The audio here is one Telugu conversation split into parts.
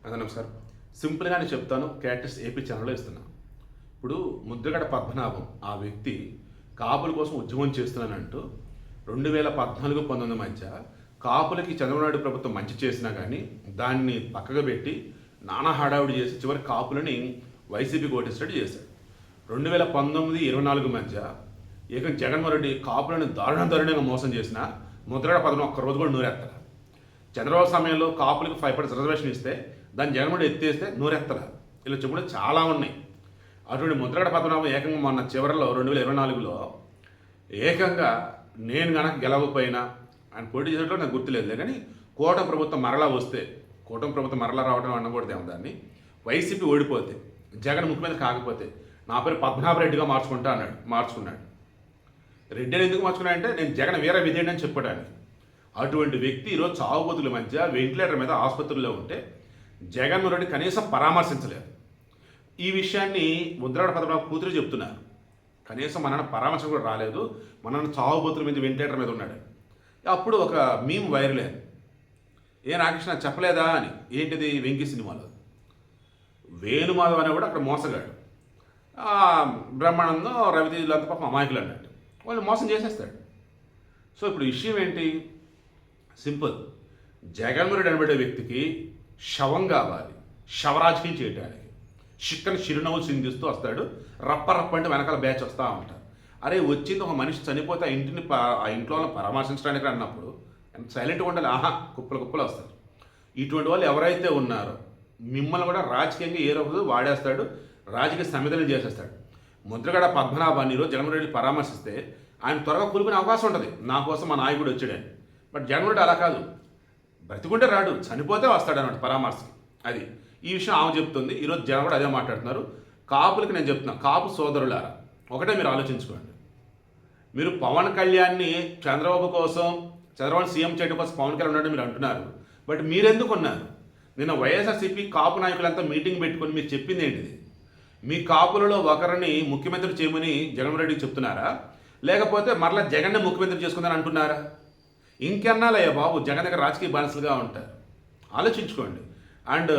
అదే నమస్కారం. సింపుల్గానే చెప్తాను. క్యాటస్ ఏపీ ఛానల్లో ఇస్తున్నాను. ఇప్పుడు ముద్రగడ పద్మనాభం ఆ వ్యక్తి కాపుల కోసం ఉద్యమం చేస్తున్నానంటూ 2014-19 మధ్య కాపులకి చంద్రబాబు నాయుడు ప్రభుత్వం మంచి చేసినా కానీ దాన్ని పక్కగా పెట్టి నానా హడావుడి చేసి చివరి కాపులని వైసీపీ ఓటేసేటట్టు చేశాడు. 2019-24 మధ్య ఏకం జగన్మోహన్ రెడ్డి కాపులను దారుణంగా మోసం చేసిన ముద్రగడ పద్మనాభం ఒక్కరోజు కూడా నూరెత్తరా. చంద్రబాబు సమయంలో కాపులకు 5% రిజర్వేషన్ ఇస్తే దాన్ని జగన్మోహన్ రెడ్డి ఎత్తేస్తే నూరెత్తరా. ఇలా చెప్పుడు చాలా ఉన్నాయి. అటువంటి ముద్రగడ పద్మనాభం ఏకంగా మొన్న చివరిలో 2024లో ఏకంగా నేను గనక గెలవకపోయినా ఆయన పోటీ చేసేటప్పుడు నాకు గుర్తులేదులే, కానీ కూటమి ప్రభుత్వం మరలా వస్తే, కూటమి ప్రభుత్వం మరలా రావడం అనకూడదేమో దాన్ని, వైసీపీ ఓడిపోతే, జగన్ ముఖ్యమంత్రి కాకపోతే నా పేరు పద్మనాభరెడ్డిగా మార్చుకుంటా అన్నాడు. మార్చుకున్నాడు. రెడ్డిని ఎందుకు మార్చుకున్నాడంటే నేను జగన్ వీర విధేయుడు అని చెప్పడానికి. అటువంటి వ్యక్తి ఈరోజు చావుబోతుల మధ్య వెంటిలేటర్ మీద ఆసుపత్రిలో ఉంటే జగన్మోహన్ రెడ్డి కనీసం పరామర్శించలేదు. ఈ విషయాన్ని ముద్రగడ పద్మనాభం కూతురు చెప్తున్నారు. కనీసం మన పరామర్శ కూడా రాలేదు, మన చావుబోతుల మీద వెంటిలేటర్ మీద ఉన్నాడు. అప్పుడు ఒక మీమ్ వైరల్ అయింది. ఏ రాకృష్ణ చెప్పలేదా అని. ఏంటిది? వెంకీ సినిమాలో వేణుమాధవ్ అనే కూడా అక్కడ మోసగాడు, బ్రహ్మానందం రవితేజలంతా పాపం అమాయకులు అన్నట్టు వాళ్ళు మోసం చేసేస్తాడు. సో ఇప్పుడు విషయం ఏంటి? సింపుల్. జగన్మోహన్ రెడ్డి అనబడే వ్యక్తికి శవం కావాలి, శవరాజకీయం చేయడానికి. చిక్కని చిరునవ్వులు సింధిస్తూ వస్తాడు. రప్ప అంటే వెనకాల బ్యాచ్ వస్తూ ఉంటారు. అరే వచ్చింది ఒక మనిషి చనిపోతే ఆ ఇంటిని ఆ ఇంట్లో వాళ్ళని పరామర్శించడానికి అన్నప్పుడు ఎంత సైలెంట్గా ఉండాలి. ఆహా, కుప్పలు వస్తారు. ఇటువంటి వాళ్ళు ఎవరైతే ఉన్నారో మిమ్మల్ని కూడా రాజకీయంగా ఏ రోజు వాడేస్తాడు, రాజకీయ సమిధనం చేసేస్తాడు. ముద్రగడ పద్మనాభాన్ని ఈరోజు జగన్మోహన్ రెడ్డి పరామర్శిస్తే ఆయన త్వరగా కూలుకునే అవకాశం ఉంటుంది. నా కోసం మా నాయకుడు వచ్చాడని. బట్ జగన్మోహన్ రెడ్డి అలా కాదు. బ్రతికుంటే రాడు, చనిపోతే వస్తాడు అన్నమాట పరామర్శకి. అది ఈ విషయం ఆమె చెప్తుంది. ఈరోజు జనం కూడా అదే మాట్లాడుతున్నారు. కాపులకి నేను చెప్తున్నాను, కాపు సోదరులారా ఒకటే మీరు ఆలోచించుకోండి. మీరు పవన్ కళ్యాణ్ని చంద్రబాబు కోసం, చంద్రబాబు సీఎం చేయడం కోసం పవన్ కళ్యాణ్ ఉన్నాడని మీరు అంటున్నారు. బట్ మీరెందుకు ఉన్నారు? నిన్న వైఎస్ఆర్సీపీ కాపు నాయకులంతా మీటింగ్ పెట్టుకొని మీరు చెప్పింది ఏంటిది? మీ కాపులలో ఒకరిని ముఖ్యమంత్రి చేయమని జగన్మోహన్ రెడ్డికి చెప్తున్నారా, లేకపోతే మరలా జగన్నే ముఖ్యమంత్రి చేసుకుందని అంటున్నారా? ఇంకెన్నాలయ్యా బాబు, జగన్ దగ్గర రాజకీయ బానిసలుగా ఉంటారు. ఆలోచించుకోండి. అండ్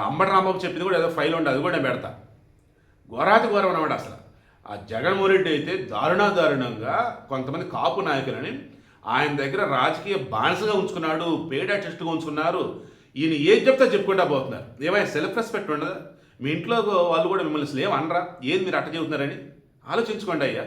అంబటి రాంబాబు చెప్పింది కూడా ఏదో ఫైల్ ఉండే, అది కూడా నేను పెడతా. ఘోరాతి ఘోరం అన్నమాట. అసలు ఆ జగన్మోహన్ రెడ్డి అయితే దారుణంగా కొంతమంది కాపు నాయకులని ఆయన దగ్గర రాజకీయ బానిసగా ఉంచుకున్నాడు, పెయిడ్ ఆర్టిస్ట్గా ఉంచుకున్నారు. ఈయన ఏది చెప్తే చెప్పుకుంటా పోతున్నారు. ఏమైనా సెల్ఫ్ రెస్పెక్ట్ ఉండదా? మీ ఇంట్లో వాళ్ళు కూడా మిమ్మల్ని అసలు ఏమనరా? ఏది మీరు అట్ట చెబుతున్నారని ఆలోచించుకోండి అయ్యా.